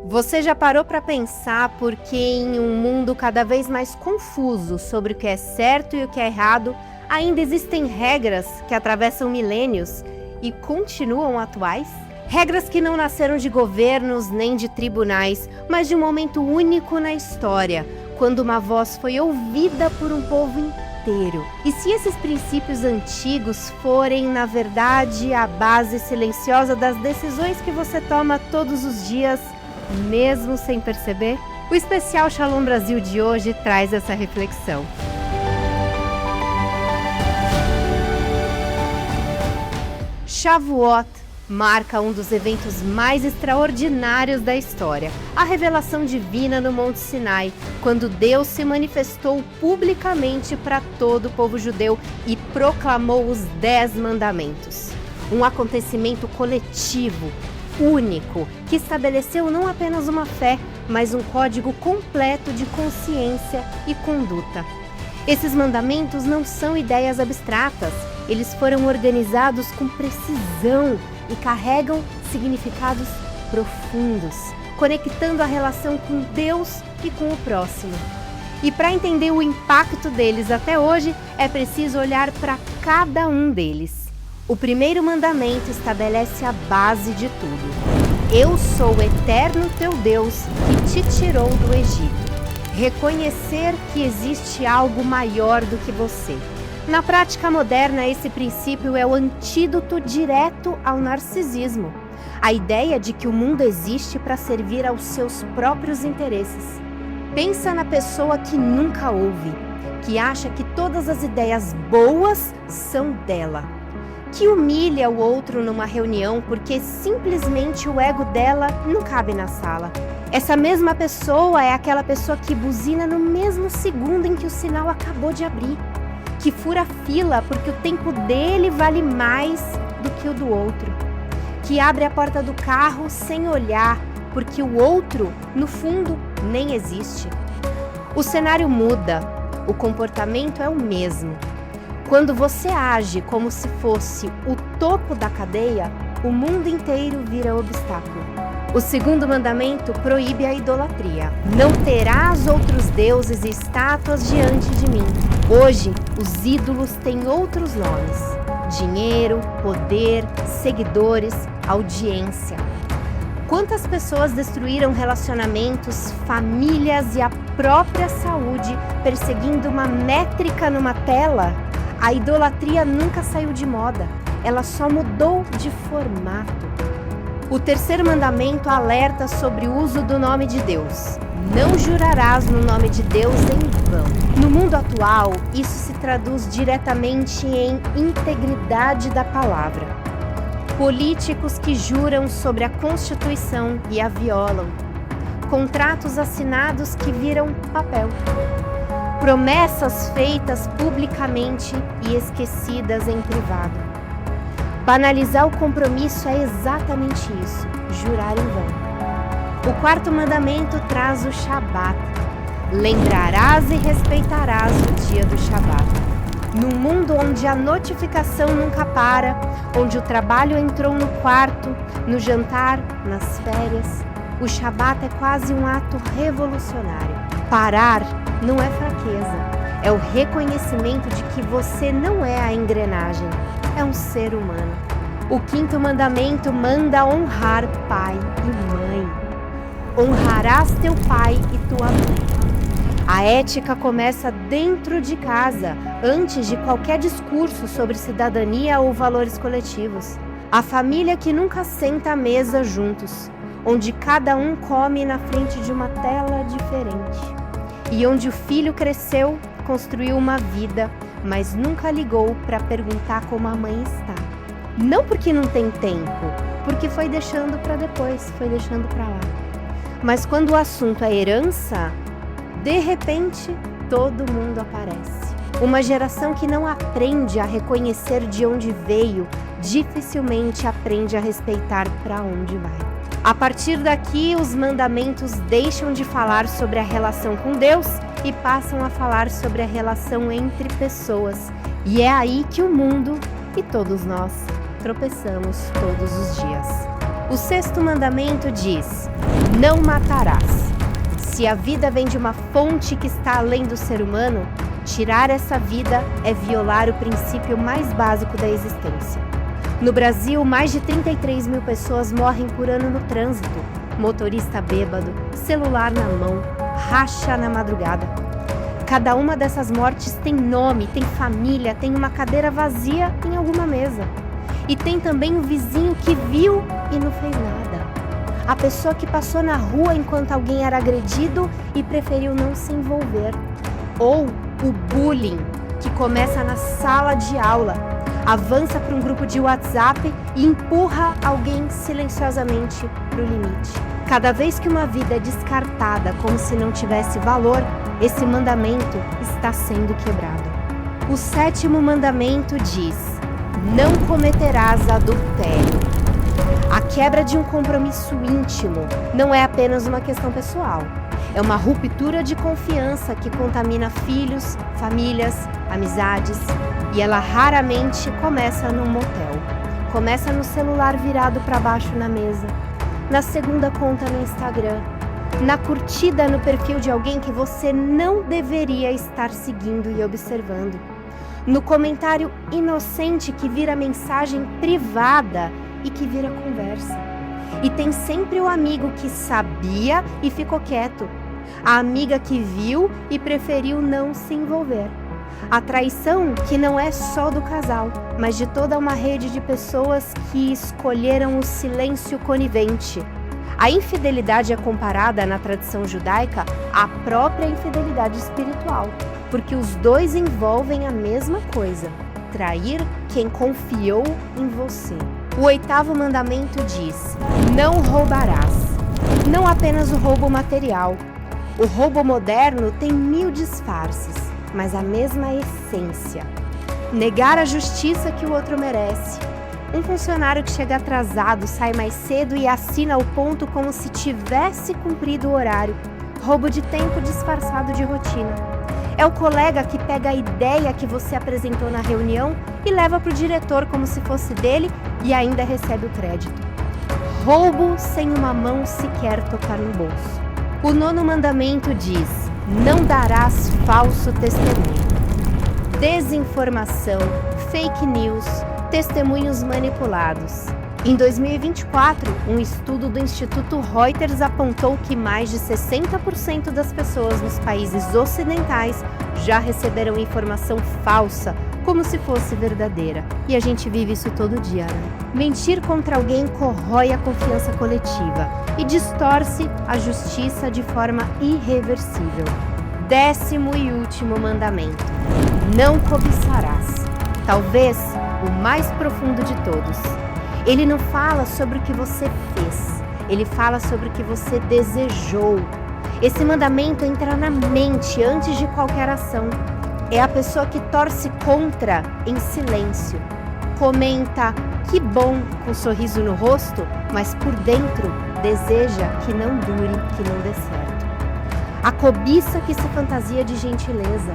Você já parou para pensar por que em um mundo cada vez mais confuso sobre o que é certo e o que é errado, ainda existem regras que atravessam milênios e continuam atuais? Regras que não nasceram de governos nem de tribunais, mas de um momento único na história, quando uma voz foi ouvida por um povo inteiro. E se esses princípios antigos forem, na verdade, a base silenciosa das decisões que você toma todos os dias, mesmo sem perceber? O especial Shalom Brasil de hoje traz essa reflexão. Shavuot marca um dos eventos mais extraordinários da história, a revelação divina no Monte Sinai, quando Deus se manifestou publicamente para todo o povo judeu e proclamou os 10 mandamentos. Um acontecimento coletivo, único, que estabeleceu não apenas uma fé, mas um código completo de consciência e conduta. Esses mandamentos não são ideias abstratas, eles foram organizados com precisão e carregam significados profundos, conectando a relação com Deus e com o próximo. E para entender o impacto deles até hoje, é preciso olhar para cada um deles. O primeiro mandamento estabelece a base de tudo. Eu sou o eterno teu Deus que te tirou do Egito. Reconhecer que existe algo maior do que você. Na prática moderna, esse princípio é o antídoto direto ao narcisismo. A ideia de que o mundo existe para servir aos seus próprios interesses. Pensa na pessoa que nunca ouve, que acha que todas as ideias boas são dela, que humilha o outro numa reunião porque simplesmente o ego dela não cabe na sala. Essa mesma pessoa é aquela pessoa que buzina no mesmo segundo em que o sinal acabou de abrir, que fura fila porque o tempo dele vale mais do que o do outro, que abre a porta do carro sem olhar porque o outro, no fundo, nem existe. O cenário muda, o comportamento é o mesmo. Quando você age como se fosse o topo da cadeia, o mundo inteiro vira obstáculo. O segundo mandamento proíbe a idolatria. Não terás outros deuses e estátuas diante de mim. Hoje, os ídolos têm outros nomes: dinheiro, poder, seguidores, audiência. Quantas pessoas destruíram relacionamentos, famílias e a própria saúde perseguindo uma métrica numa tela? A idolatria nunca saiu de moda, ela só mudou de formato. O terceiro mandamento alerta sobre o uso do nome de Deus. Não jurarás no nome de Deus em vão. No mundo atual, isso se traduz diretamente em integridade da palavra. Políticos que juram sobre a Constituição e a violam. Contratos assinados que viram papel. Promessas feitas publicamente e esquecidas em privado. Banalizar o compromisso é exatamente isso, jurar em vão. O quarto mandamento traz o Shabat. Lembrarás e respeitarás o dia do Shabat. Num mundo onde a notificação nunca para, onde o trabalho entrou no quarto, no jantar, nas férias, o Shabat é quase um ato revolucionário. Parar não é fraqueza, é o reconhecimento de que você não é a engrenagem, é um ser humano. O quinto mandamento manda honrar pai e mãe. Honrarás teu pai e tua mãe. A ética começa dentro de casa, antes de qualquer discurso sobre cidadania ou valores coletivos. A família que nunca senta à mesa juntos, onde cada um come na frente de uma tela diferente. E onde o filho cresceu, construiu uma vida, mas nunca ligou para perguntar como a mãe está. Não porque não tem tempo, porque foi deixando para depois, foi deixando para lá. Mas quando o assunto é herança, de repente todo mundo aparece. Uma geração que não aprende a reconhecer de onde veio, dificilmente aprende a respeitar para onde vai. A partir daqui, os mandamentos deixam de falar sobre a relação com Deus e passam a falar sobre a relação entre pessoas. E é aí que o mundo e todos nós tropeçamos todos os dias. O 6º mandamento diz: não matarás. Se a vida vem de uma fonte que está além do ser humano, tirar essa vida é violar o princípio mais básico da existência. No Brasil, mais de 33 mil pessoas morrem por ano no trânsito. Motorista bêbado, celular na mão, racha na madrugada. Cada uma dessas mortes tem nome, tem família, tem uma cadeira vazia em alguma mesa. E tem também o vizinho que viu e não fez nada. A pessoa que passou na rua enquanto alguém era agredido e preferiu não se envolver. Ou o bullying, que começa na sala de aula, avança para um grupo de WhatsApp e empurra alguém silenciosamente para o limite. Cada vez que uma vida é descartada como se não tivesse valor, esse mandamento está sendo quebrado. O 7º mandamento diz: não cometerás adultério. A quebra de um compromisso íntimo não é apenas uma questão pessoal. É uma ruptura de confiança que contamina filhos, famílias, amizades. E ela raramente começa num motel. Começa no celular virado para baixo na mesa, na segunda conta no Instagram, na curtida no perfil de alguém que você não deveria estar seguindo e observando, no comentário inocente que vira mensagem privada e que vira conversa. E tem sempre o amigo que sabia e ficou quieto, a amiga que viu e preferiu não se envolver. A traição que não é só do casal, mas de toda uma rede de pessoas que escolheram o silêncio conivente. A infidelidade é comparada na tradição judaica à própria infidelidade espiritual, porque os dois envolvem a mesma coisa: trair quem confiou em você. O 8º mandamento diz: não roubarás. Não apenas o roubo material. O roubo moderno tem 1000 disfarces, mas a mesma essência. Negar a justiça que o outro merece. Um funcionário que chega atrasado, sai mais cedo e assina o ponto como se tivesse cumprido o horário. Roubo de tempo disfarçado de rotina. É o colega que pega a ideia que você apresentou na reunião e leva para o diretor como se fosse dele e ainda recebe o crédito. Roubo sem uma mão sequer tocar no bolso. O 9º mandamento diz: não darás falso testemunho. Desinformação, fake news, testemunhos manipulados. Em 2024, um estudo do Instituto Reuters apontou que mais de 60% das pessoas nos países ocidentais já receberam informação falsa, como se fosse verdadeira. E a gente vive isso todo dia, né? Mentir contra alguém corrói a confiança coletiva e distorce a justiça de forma irreversível. 10º e último mandamento: não cobiçarás. Talvez o mais profundo de todos. Ele não fala sobre o que você fez, ele fala sobre o que você desejou. Esse mandamento entra na mente antes de qualquer ação. É a pessoa que torce contra em silêncio. Comenta "que bom" com um sorriso no rosto, mas por dentro deseja que não dure, que não dê certo. A cobiça que se fantasia de gentileza.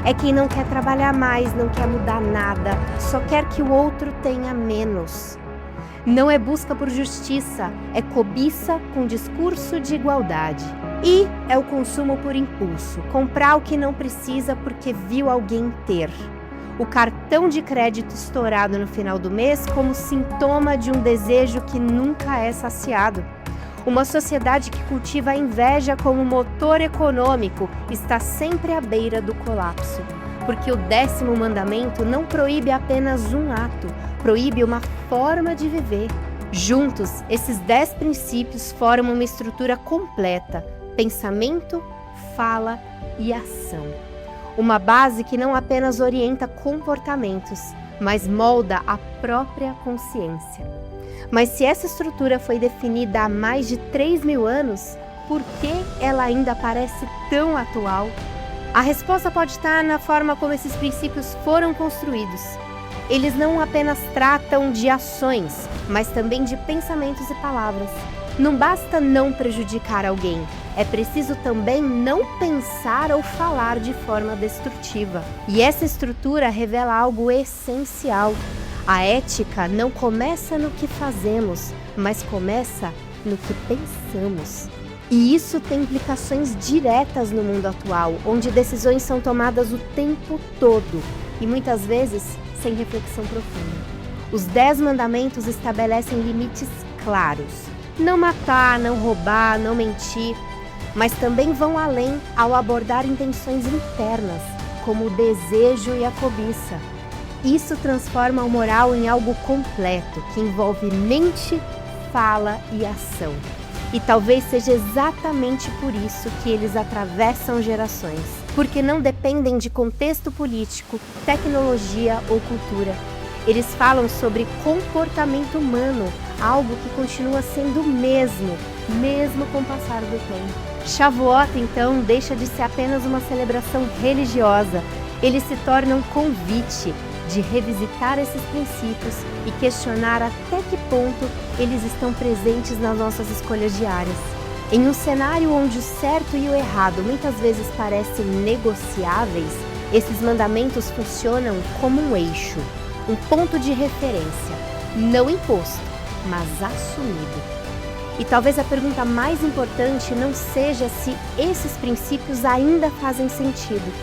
É quem não quer trabalhar mais, não quer mudar nada, só quer que o outro tenha menos. Não é busca por justiça, é cobiça com discurso de igualdade. E é o consumo por impulso, comprar o que não precisa porque viu alguém ter. O cartão de crédito estourado no final do mês como sintoma de um desejo que nunca é saciado. Uma sociedade que cultiva a inveja como motor econômico está sempre à beira do colapso. Porque o 10º mandamento não proíbe apenas um ato, proíbe uma forma de viver. Juntos, esses 10 princípios formam uma estrutura completa: pensamento, fala e ação. Uma base que não apenas orienta comportamentos, mas molda a própria consciência. Mas se essa estrutura foi definida há mais de 3.000 anos, por que ela ainda parece tão atual? A resposta pode estar na forma como esses princípios foram construídos. Eles não apenas tratam de ações, mas também de pensamentos e palavras. Não basta não prejudicar alguém, é preciso também não pensar ou falar de forma destrutiva. E essa estrutura revela algo essencial. A ética não começa no que fazemos, mas começa no que pensamos. E isso tem implicações diretas no mundo atual, onde decisões são tomadas o tempo todo e muitas vezes sem reflexão profunda. Os 10 mandamentos estabelecem limites claros. Não matar, não roubar, não mentir, mas também vão além ao abordar intenções internas, como o desejo e a cobiça. Isso transforma o moral em algo completo, que envolve mente, fala e ação. E talvez seja exatamente por isso que eles atravessam gerações, porque não dependem de contexto político, tecnologia ou cultura. Eles falam sobre comportamento humano, algo que continua sendo o mesmo com o passar do tempo. Shavuot, então, deixa de ser apenas uma celebração religiosa. Ele se torna um convite de revisitar esses princípios e questionar até que ponto eles estão presentes nas nossas escolhas diárias. Em um cenário onde o certo e o errado muitas vezes parecem negociáveis, esses mandamentos funcionam como um eixo, um ponto de referência, não imposto, mas assumido. E talvez a pergunta mais importante não seja se esses princípios ainda fazem sentido,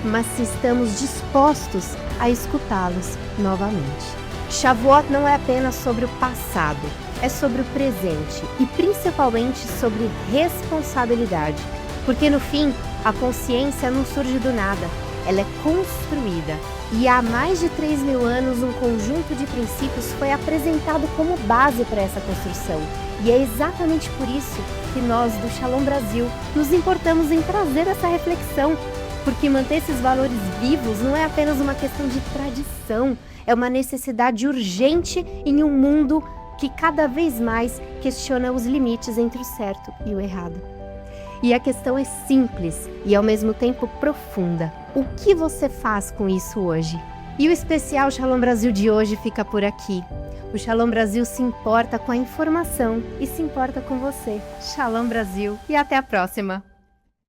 mas se estamos dispostos a escutá-los novamente. Shavuot não é apenas sobre o passado, é sobre o presente e principalmente sobre responsabilidade, porque no fim a consciência não surge do nada, ela é construída. E há mais de 3.000 anos um conjunto de princípios foi apresentado como base para essa construção. E é exatamente por isso que nós do Shalom Brasil nos importamos em trazer essa reflexão, porque manter esses valores vivos não é apenas uma questão de tradição, é uma necessidade urgente em um mundo que cada vez mais questiona os limites entre o certo e o errado. E a questão é simples e ao mesmo tempo profunda. O que você faz com isso hoje? E o especial Shalom Brasil de hoje fica por aqui. O Shalom Brasil se importa com a informação e se importa com você. Shalom Brasil e até a próxima!